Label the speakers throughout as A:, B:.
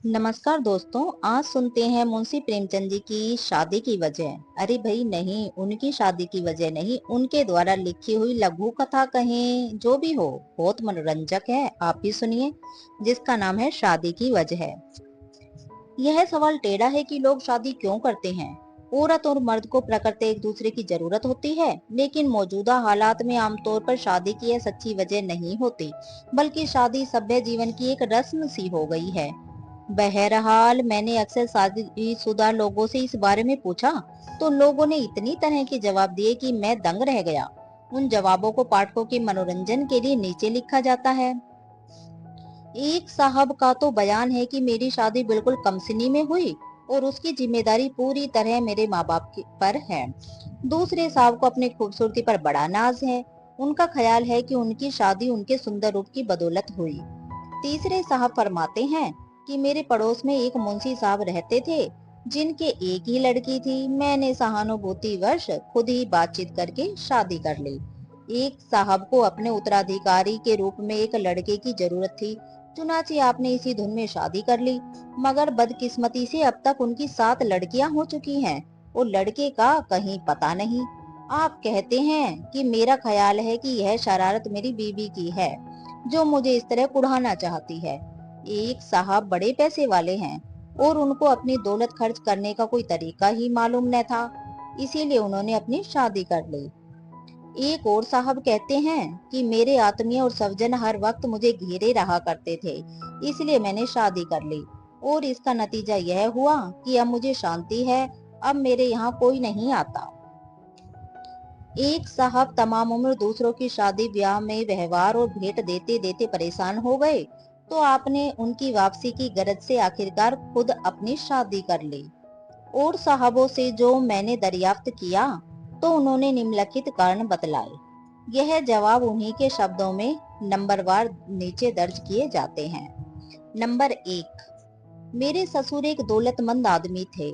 A: नमस्कार दोस्तों, आज सुनते हैं मुंशी प्रेमचंद जी की शादी की वजह। अरे भाई नहीं, उनकी शादी की वजह नहीं, उनके द्वारा लिखी हुई लघु कथा कहें, जो भी हो, बहुत मनोरंजक है। आप भी सुनिए, जिसका नाम है शादी की वजह। यह सवाल टेढ़ा है कि लोग शादी क्यों करते हैं। औरत और मर्द को प्रकृति एक दूसरे की जरूरत होती है, लेकिन मौजूदा हालात में आमतौर पर शादी की यह सच्ची वजह नहीं होती, बल्कि शादी सभ्य जीवन की एक रस्म सी हो गई है। बहरहाल मैंने अक्सर शादीशुदा लोगों से इस बारे में पूछा, तो लोगों ने इतनी तरह के जवाब दिए कि मैं दंग रह गया। उन जवाबों को पाठकों के मनोरंजन के लिए नीचे लिखा जाता है। एक साहब का तो बयान है कि मेरी शादी बिल्कुल कमसिनी में हुई और उसकी जिम्मेदारी पूरी तरह मेरे माँ बाप पर है। दूसरे साहब को अपनी खूबसूरती पर बड़ा नाज है। उनका ख्याल है कि उनकी शादी उनके सुंदर रूप की बदौलत हुई। तीसरे साहब फरमाते हैं कि मेरे पड़ोस में एक मुंशी साहब रहते थे, जिनके एक ही लड़की थी। मैंने सहानुभूति वश खुद ही बातचीत करके शादी कर ली। एक साहब को अपने उत्तराधिकारी के रूप में एक लड़के की जरूरत थी, चुनाची आपने इसी धुन में शादी कर ली। मगर बदकिस्मती से अब तक उनकी 7 लड़कियां हो चुकी हैं और लड़के का कहीं पता नहीं। आप कहते हैं कि मेरा ख्याल है कि यह शरारत मेरी बीवी की है, जो मुझे इस तरह कुढ़ाना चाहती है। एक साहब बड़े पैसे वाले हैं और उनको अपनी दौलत खर्च करने का कोई तरीका ही मालूम न था, इसीलिए उन्होंने अपनी शादी कर ली। एक और साहब कहते हैं कि मेरे आत्मीय और सज्जन हर वक्त मुझे घेरे रहा करते थे, इसलिए मैंने शादी कर ली और इसका नतीजा यह हुआ कि अब मुझे शांति है, अब मेरे यहाँ कोई नहीं आता। एक साहब तमाम उम्र दूसरों की शादी ब्याह में व्यवहार और भेंट देते देते परेशान हो गए, तो आपने उनकी वापसी की गरज से आखिरकार खुद अपनी शादी कर ली। और साहबों से जो मैंने दरियाफ्त किया, तो उन्होंने निम्नलिखित कारण बतलाए। यह जवाब उन्हीं के शब्दों में नंबरवार नीचे दर्ज किए जाते हैं। नंबर 1, मेरे ससुर एक दौलतमंद आदमी थे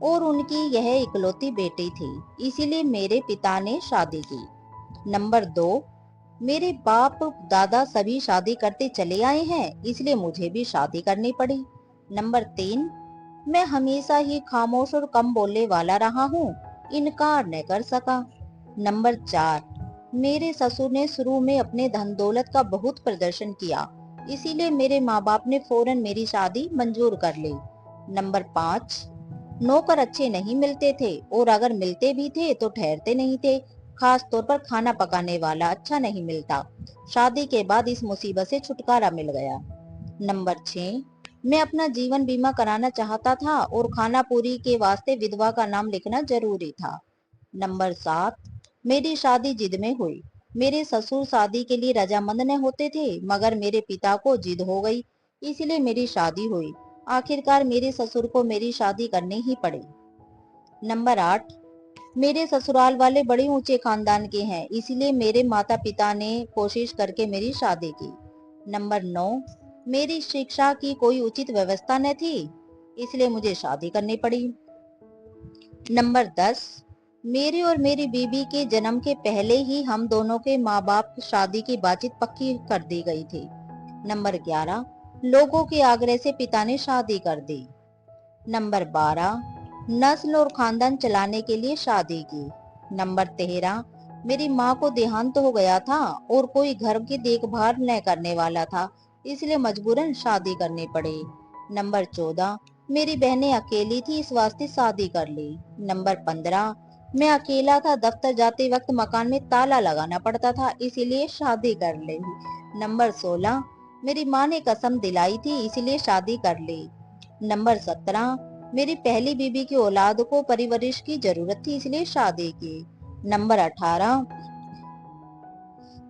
A: और उनकी यह इकलौती बेटी थी, इसीलिए मेरे पिता ने शादी की। नंबर 2, मेरे बाप दादा सभी शादी करते चले आए हैं, इसलिए मुझे भी शादी करनी पड़ी। नंबर 3, मैं हमेशा ही खामोश और कम बोलने वाला रहा हूँ, इनकार न कर सका। नंबर 4, मेरे ससुर ने शुरू में अपने धन दौलत का बहुत प्रदर्शन किया, इसीलिए मेरे माँ बाप ने फौरन मेरी शादी मंजूर कर ली। नंबर 5, नौकर अच्छे नहीं मिलते थे और अगर मिलते भी थे तो ठहरते नहीं थे, खास तौर पर खाना पकाने वाला अच्छा नहीं मिलता। शादी के बाद इस मुसीबत से छुटकारा मिल गया। नंबर 6, मैं अपना जीवन बीमा कराना चाहता था और खाना पूरी के वास्ते विधवा का नाम लिखना जरूरी था। नंबर 7, मेरी शादी जिद में हुई। मेरे ससुर शादी के लिए रजामंद न होते थे, मगर मेरे पिता को जिद हो गई, इसलिए मेरी शादी हुई। आखिरकार मेरे ससुर को मेरी शादी करनी ही पड़ी। नंबर 8, मेरे ससुराल वाले बड़े ऊंचे खानदान के हैं, इसीलिए मेरे माता पिता ने कोशिश करके मेरी शादी की। नंबर 9, मेरी शिक्षा की कोई उचित व्यवस्था न थी, इसलिए मुझे शादी करनी पड़ी। नंबर 10, मेरे और मेरी बीबी के जन्म के पहले ही हम दोनों के माँ बाप शादी की बातचीत पक्की कर दी गई थी। नंबर 11, लोगों के आग्रह से पिता ने शादी कर दी। नंबर 12, नस्ल और खानदान चलाने के लिए शादी की। नंबर 13, मेरी माँ को देहांत हो गया था और कोई घर की देखभाल न करने वाला था, इसलिए मजबूरन शादी करनी पड़ी। नंबर 14, मेरी बहनें अकेली थी, इस वास्ते शादी कर ली। नंबर 15, मैं अकेला था, दफ्तर जाते वक्त मकान में ताला लगाना पड़ता था, इसीलिए शादी कर ली। नंबर 16, मेरी माँ ने कसम दिलाई थी, इसीलिए शादी कर ली। नंबर 17, मेरी पहली बीबी की औलाद को परवरिश की जरूरत थी, इसलिए शादी की। नंबर 18,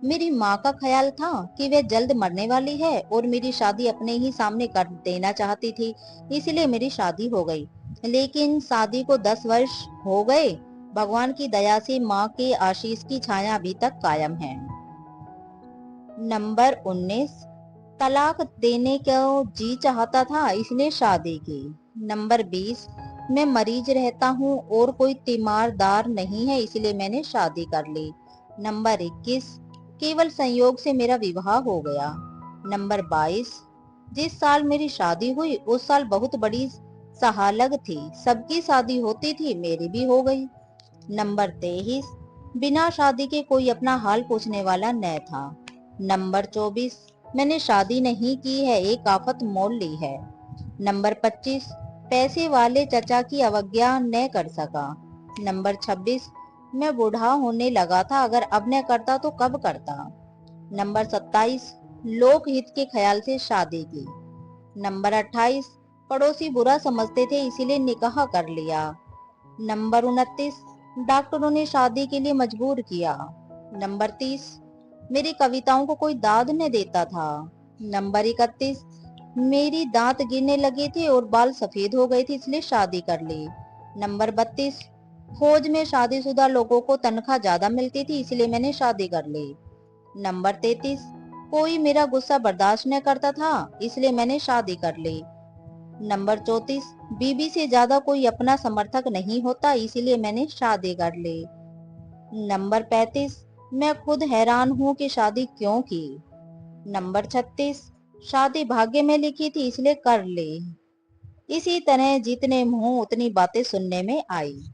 A: मेरी माँ का ख्याल था कि वह जल्द मरने वाली है और मेरी शादी अपने ही सामने कर देना चाहती थी, इसलिए मेरी शादी हो गई। लेकिन शादी को 10 वर्ष हो गए। भगवान की दया से माँ के आशीष की छाया अभी तक कायम है। नंबर 19, तलाक देने को जी चाहता था, इसलिए शादी की। नंबर 20, मैं मरीज रहता हूँ और कोई तीमारदार नहीं है, इसलिए मैंने शादी कर ली। नंबर 21, केवल संयोग से मेरा विवाह हो गया। नंबर 22, जिस साल मेरी शादी हुई उस साल बहुत बड़ी सहालग थी, सबकी शादी होती थी, मेरी भी हो गई। नंबर 23, बिना शादी के कोई अपना हाल पूछने वाला न था। नंबर 24, मैंने शादी नहीं की है, एक आफत मोल ली है। नंबर 25, पैसे वाले चचा की अवज्ञा न कर सका। नंबर 26, मैं बूढ़ा होने लगा था, अगर अब न करता तो कब करता। नंबर 27, लोकहित के ख्याल से शादी की। नंबर 28, पड़ोसी बुरा समझते थे इसीलिए निकाह कर लिया। नंबर 29, डॉक्टरों ने शादी के लिए मजबूर किया। नंबर 30, मेरी कविताओं को कोई दाद न देता था। नंबर 31, मेरी दांत गिरने लगे थे और बाल सफेद हो गए थे इसलिए शादी कर ली। नंबर 32, फौज में शादीशुदा लोगों को तनख्वाह ज्यादा मिलती थी इसलिए मैंने शादी कर ली। नंबर 33, कोई मेरा गुस्सा बर्दाश्त न करता था इसलिए मैंने शादी कर ली। नंबर 34, बीबी से ज्यादा कोई अपना समर्थक नहीं होता इसीलिए मैंने शादी कर ली। नंबर 35, मैं खुद हैरान हूँ कि शादी क्यों की। नंबर 36, शादी भाग्य में लिखी थी इसलिए कर ली। इसी तरह जितने मुंह उतनी बातें सुनने में आई।